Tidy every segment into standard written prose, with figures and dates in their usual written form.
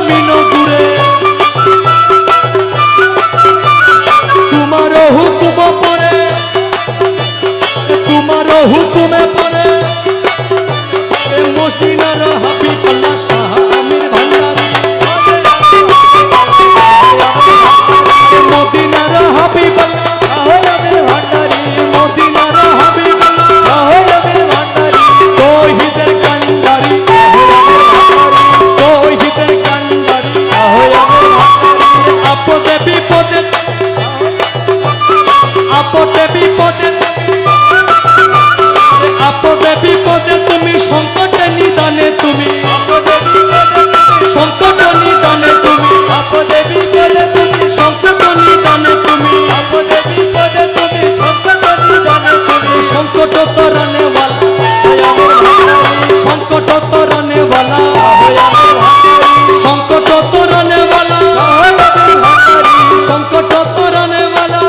জমিন ঘুরে তোমার হুকুম পরে তোমার হুকুমে পরে মদিনার হাবিবাল্লাহ শাহ আমির ভান্ডারী মদিনার হাবিবাল্লাহ শাহ আমির ভান্ডারী মদিনার হাবিবাল্লাহ শাহ আমির ভান্ডারী তৌহিদের কান্ডারী তৌহিদের কান্ডারী শাহ আমির ভান্ডারী আপদে বিপদে আপদে বিপদে আপদে বিপদে তুমি সংকটে নিদানে তুমি সংকট নিদানে তুমি আপদে বিপদে তুমি সংকট নিদানে তুমি আপদে বিপদে তুমি সংকট নিদানে তুমি সংকট তরনে वाला সংকট তরনে वाला সংকট তরনে वाला সংকট তরনে वाला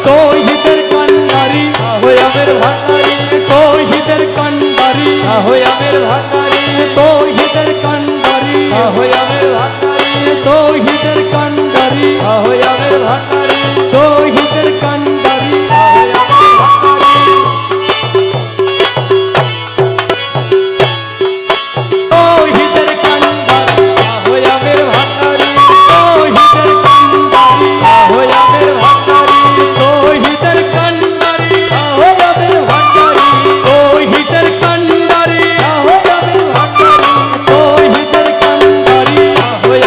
তৌহিদের কান্ডারী আমির ভান্ডারী তৌহিদের কান্ডারী আমির ভান্ডারী তৌহিদের কান্ডারী আমির ভান্ডারী তৌহিদের কান্ডারী আমির ভান্ডারী তৌহিদের কান্ডারী আমির ভান্ডারী তৌহিদের কান্ডারী আমির ভান্ডারী তৌহিদের কান্ডারী আমির ভান্ডারী তৌহিদের কান্ডারী আমির ভান্ডারী তৌহিদের কান্ডারী আমির ভান্ডারী তৌহিদের কান্ডারী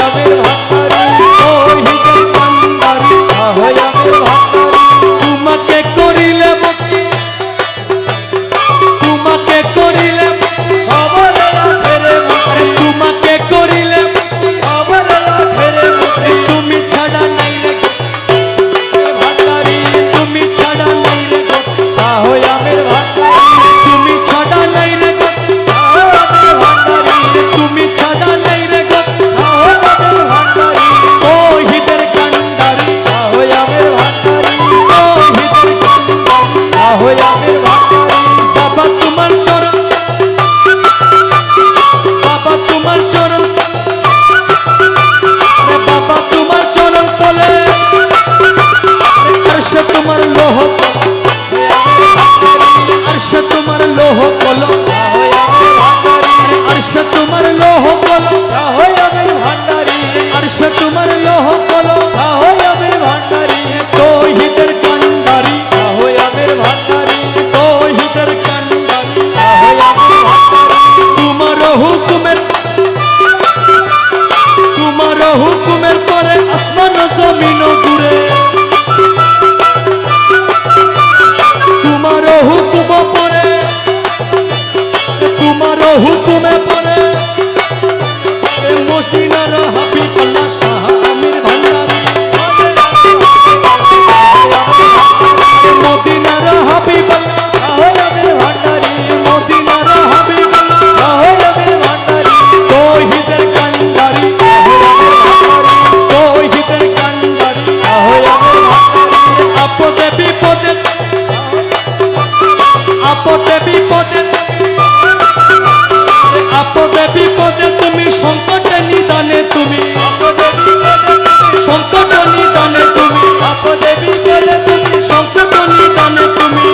আমির ভান্ডারী তৌহিদের কান্ডারী আমির ভান্ডারী তোমাকে করিলে মুক্তি তোমাকে করিলে খবর ফেরে মুক্তি তোমাকে করিলে খবর ফেরে মুক্তি তুমি ছাড়া নাই রে ভান্ডারী তুমি ছাড়া নাই রে আমির ভান্ডারী তুমি ছাড়া নাই রে আমির ভান্ডারী তুমি ছাড়া নাই রে আমির ভান্ডারী তৌহিদের কান্ডারী আমির ভান্ডারী তৌহিদের কান্ডারী আমির ভান্ডারী বাবা তোমার চরণ বাবা তোমার চরণ বাবা তোমার চরণ তলে अर्श तुम्हार लोह अर्श तुम्हार लोह बोलो अर्श तुम्हार लोह बोलो अर्श तुम्हार लोह बोलो तौहिদের কান্ডারী আমির ভান্ডারী তৌহিদের কান্ডারী আমির ভান্ডারী তোমার হুকুমের পরে আসমান জমিন ঘুরে তোমার হুকুম পরে তোমার হুকুমে পরে মদিনার হাবিবাল্লাহ শাহ আমির ভান্ডারী মদিনার হাবিবাল্লাহ শাহ আমির ভান্ডারী মদিনার হাবিবাল্লাহ শাহ আমির ভান্ডারী তৌহিদের কান্ডারী তৌহিদের কান্ডারী আমির ভান্ডারী আপদে বিপদে আপদে বিপদে আপদে বিপদে তুমি সংকটে নিদানে তুমি সংকট নিদানে তুমি আপদে বিপদে তুমি সংকট নিদানে তুমি